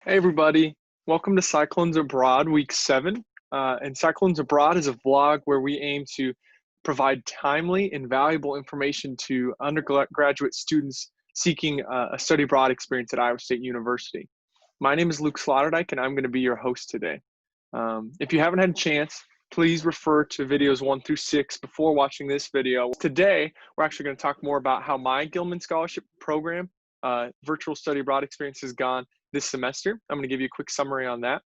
Hey everybody, welcome to Cyclones Abroad Week 7. And Cyclones Abroad is a vlog where we aim to provide timely and valuable information to undergraduate students seeking a study abroad experience at Iowa State University. My name is Luke Sloterdijk and I'm going to be your host today. If you haven't had a chance, please refer to videos 1 through 6 before watching this video. Today, we're actually going to talk more about how my Gilman Scholarship Program virtual study abroad experience has gone this semester. I'm going to give you a quick summary on that.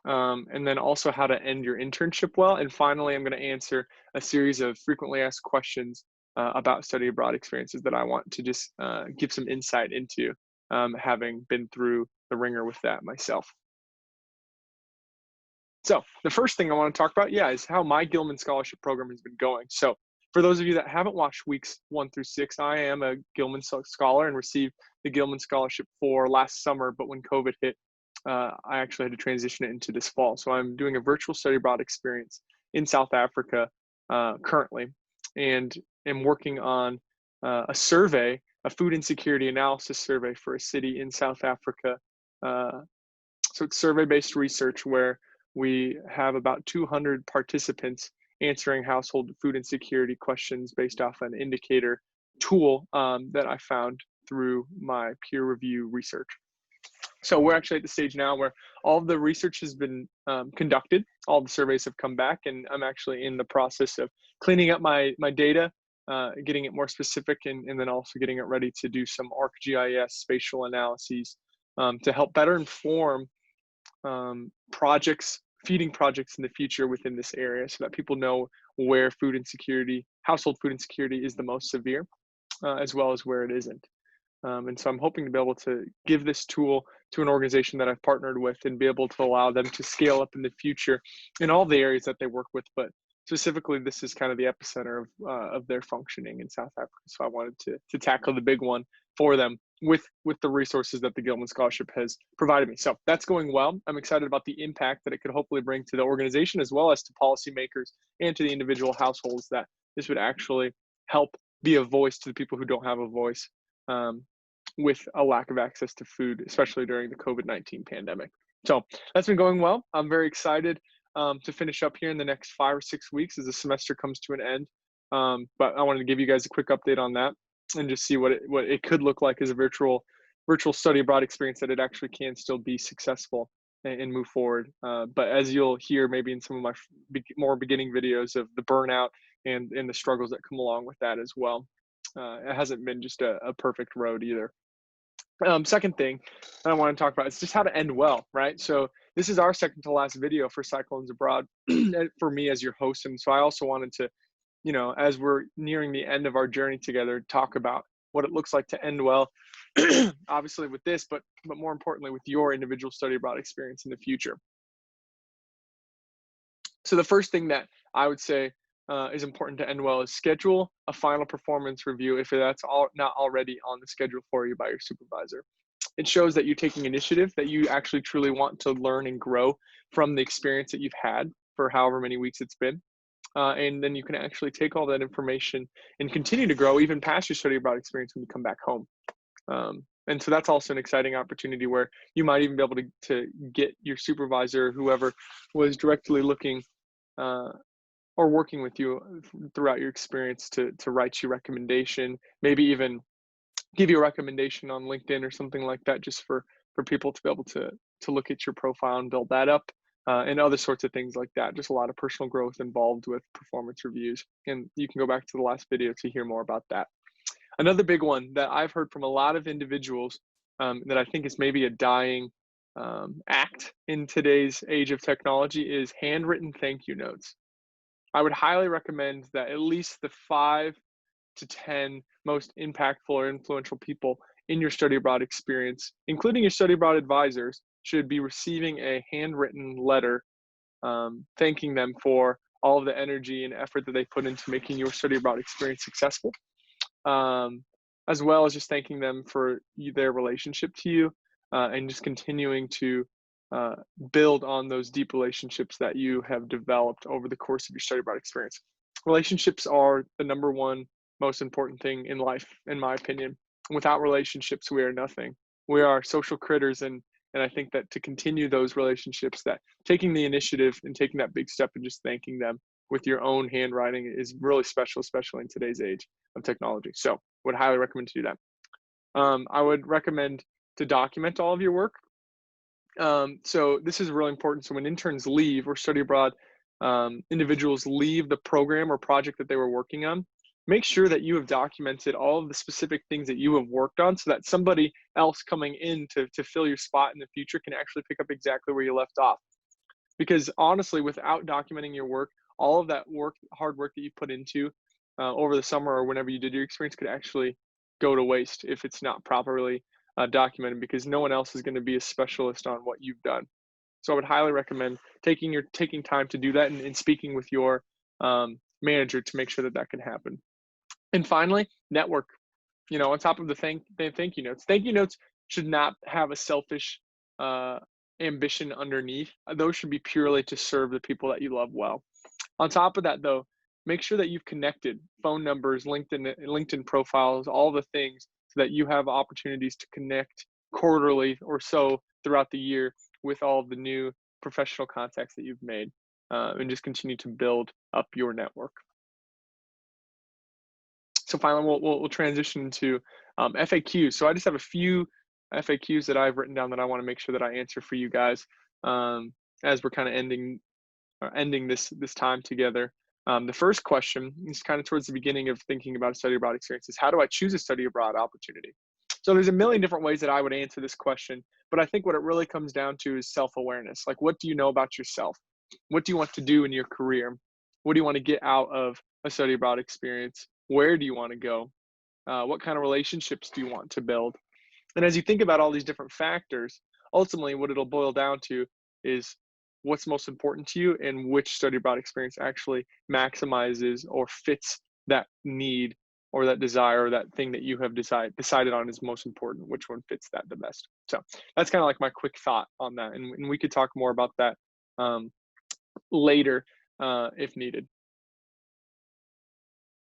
And then also how to end your internship well. And finally, I'm going to answer a series of frequently asked questions about study abroad experiences that I want to just give some insight into, having been through the ringer with that myself. So the first thing I want to talk about, is how my Gilman Scholarship Program has been going. So for those of you that haven't watched weeks 1 through 6, I am a Gilman Scholar and received the Gilman Scholarship for last summer, but when COVID hit, I actually had to transition it into this fall. So I'm doing a virtual study abroad experience in South Africa currently, and am working on a survey, a food insecurity analysis survey for a city in South Africa. So it's survey-based research where we have about 200 participants answering household food insecurity questions based off an indicator tool that I found through my peer review research. So we're actually at the stage now where all of the research has been conducted, all the surveys have come back, and I'm actually in the process of cleaning up my data, getting it more specific, and then also getting it ready to do some ArcGIS spatial analyses to help better inform feeding projects in the future within this area so that people know where food insecurity, household food insecurity is the most severe, as well as where it isn't. And so I'm hoping to be able to give this tool to an organization that I've partnered with and be able to allow them to scale up in the future in all the areas that they work with. But specifically, this is kind of the epicenter of their functioning in South Africa. So I wanted to tackle the big one for them with the resources that the Gilman Scholarship has provided me. So that's going well. I'm excited about the impact that it could hopefully bring to the organization as well as to policymakers and to the individual households, that this would actually help be a voice to the people who don't have a voice with a lack of access to food, especially during the COVID-19 pandemic. So that's been going well. I'm very excited to finish up here in the next 5 or 6 weeks as the semester comes to an end. But I wanted to give you guys a quick update on that and just see what it could look like as a virtual study abroad experience, that it actually can still be successful and move forward. But as you'll hear maybe in some of my more beginning videos of the burnout and the struggles that come along with that as well. It hasn't been just a perfect road either. Second thing that I want to talk about is just how to end well, right? So this is our second to last video for Cyclones Abroad for me as your host. And so I also wanted to, as we're nearing the end of our journey together, talk about what it looks like to end well, obviously with this, but more importantly with your individual study abroad experience in the future. So the first thing that I would say is important to end well is schedule a final performance review if that's not already on the schedule for you by your supervisor. It shows that you're taking initiative, that you actually truly want to learn and grow from the experience that you've had for however many weeks it's been. And then you can actually take all that information and continue to grow even past your study abroad experience when you come back home. And so that's also an exciting opportunity where you might even be able to get your supervisor, whoever was directly looking or working with you throughout your experience, to write you recommendation, maybe even give you a recommendation on LinkedIn or something like that, just for people to be able to look at your profile and build that up, and other sorts of things like that. Just a lot of personal growth involved with performance reviews. And you can go back to the last video to hear more about that. Another big one that I've heard from a lot of individuals that I think is maybe a dying act in today's age of technology is handwritten thank you notes. I would highly recommend that at least the 5 to 10 most impactful or influential people in your study abroad experience, including your study abroad advisors, should be receiving a handwritten letter thanking them for all of the energy and effort that they put into making your study abroad experience successful, as well as just thanking them for their relationship to you, and just continuing to build on those deep relationships that you have developed over the course of your study abroad experience. Relationships are the number one most important thing in life, in my opinion. Without relationships, we are nothing. We are social critters, and And I think that to continue those relationships, that taking the initiative and taking that big step and just thanking them with your own handwriting is really special, especially in today's age of technology. So would highly recommend to do that. I would recommend to document all of your work. So this is really important. So when interns leave or study abroad, individuals leave the program or project that they were working on, make sure that you have documented all of the specific things that you have worked on so that somebody else coming in to fill your spot in the future can actually pick up exactly where you left off. Because honestly, without documenting your work, all of that work, hard work that you put into over the summer or whenever you did your experience could actually go to waste if it's not properly documented, because no one else is going to be a specialist on what you've done. So I would highly recommend taking time to do that and speaking with your manager to make sure that that can happen. And finally, network. On top of the thank you notes. Thank you notes should not have a selfish ambition underneath. Those should be purely to serve the people that you love well. On top of that, though, make sure that you've connected phone numbers, LinkedIn profiles, all the things, so that you have opportunities to connect quarterly or so throughout the year with all of the new professional contacts that you've made, and just continue to build up your network. So finally, we'll transition to FAQs. So I just have a few FAQs that I've written down that I want to make sure that I answer for you guys as we're kind of ending this time together. The first question is kind of towards the beginning of thinking about a study abroad experience is, how do I choose a study abroad opportunity? So there's a million different ways that I would answer this question, but I think what it really comes down to is self-awareness. Like, what do you know about yourself? What do you want to do in your career? What do you want to get out of a study abroad experience? Where do you want to go? What kind of relationships do you want to build? And as you think about all these different factors, ultimately what it'll boil down to is what's most important to you and which study abroad experience actually maximizes or fits that need or that desire or that thing that you have decided on is most important, which one fits that the best. So that's kind of like my quick thought on that. And we could talk more about that later if needed.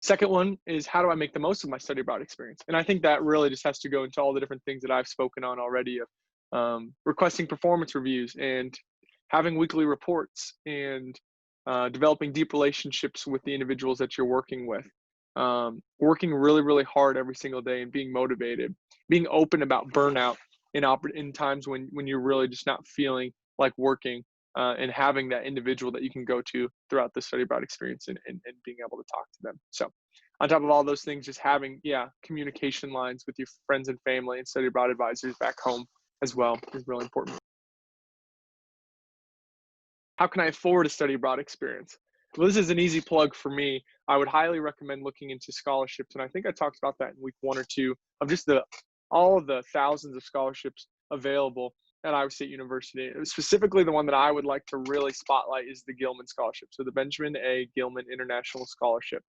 Second one is, how do I make the most of my study abroad experience? And I think that really just has to go into all the different things that I've spoken on already of requesting performance reviews and having weekly reports and developing deep relationships with the individuals that you're working with, working really, really hard every single day and being motivated, being open about burnout in times when you're really just not feeling like working, and having that individual that you can go to throughout the study abroad experience and being able to talk to them. So on top of all those things, just having, communication lines with your friends and family and study abroad advisors back home as well is really important. How can I afford a study abroad experience? Well, this is an easy plug for me. I would highly recommend looking into scholarships. And I think I talked about that in week 1 or 2 of just all of the thousands of scholarships available at Iowa State University. Specifically, the one that I would like to really spotlight is the Gilman Scholarship. So the Benjamin A. Gilman International Scholarship.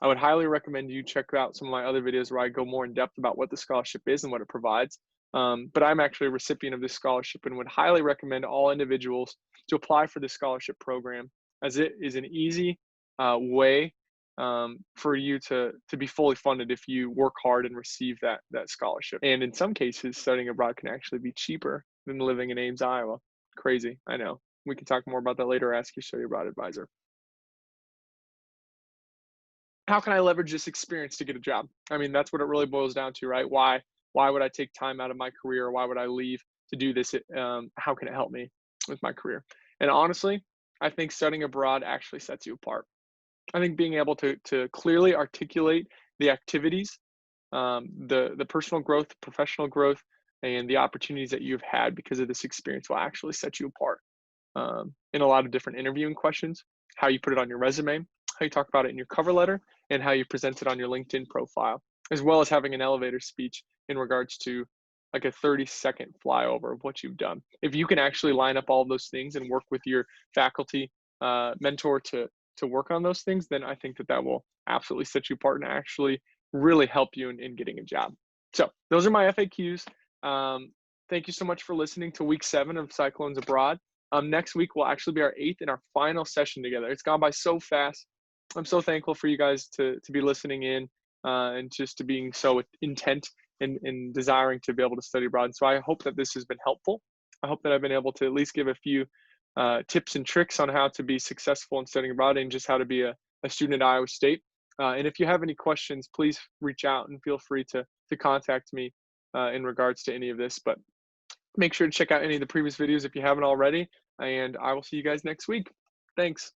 I would highly recommend you check out some of my other videos where I go more in depth about what the scholarship is and what it provides. But I'm actually a recipient of this scholarship and would highly recommend all individuals to apply for this scholarship program, as it is an easy way for you to be fully funded if you work hard and receive that scholarship. And in some cases, studying abroad can actually be cheaper than living in Ames, Iowa. Crazy, I know. We can talk more about that later. Ask your study abroad advisor. How can I leverage this experience to get a job? I mean, that's what it really boils down to, right? Why would I take time out of my career? Why would I leave to do this? How can it help me with my career? And honestly, I think studying abroad actually sets you apart. I think being able to clearly articulate the activities, the personal growth, professional growth, and the opportunities that you've had because of this experience will actually set you apart in a lot of different interviewing questions, how you put it on your resume, how you talk about it in your cover letter, and how you present it on your LinkedIn profile, as well as having an elevator speech in regards to like a 30-second flyover of what you've done. If you can actually line up all of those things and work with your faculty mentor to work on those things, then I think that will absolutely set you apart and actually really help you in getting a job. So those are my FAQs. Thank you so much for listening to week 7 of Cyclones Abroad. Next week will actually be our 8th and our final session together. It's gone by so fast. I'm so thankful for you guys to be listening in and just to being so intent in desiring to be able to study abroad. So I hope that this has been helpful. I hope that I've been able to at least give a few tips and tricks on how to be successful in studying abroad and just how to be a student at Iowa State. And if you have any questions, please reach out and feel free to contact me in regards to any of this. But make sure to check out any of the previous videos if you haven't already. And I will see you guys next week. Thanks.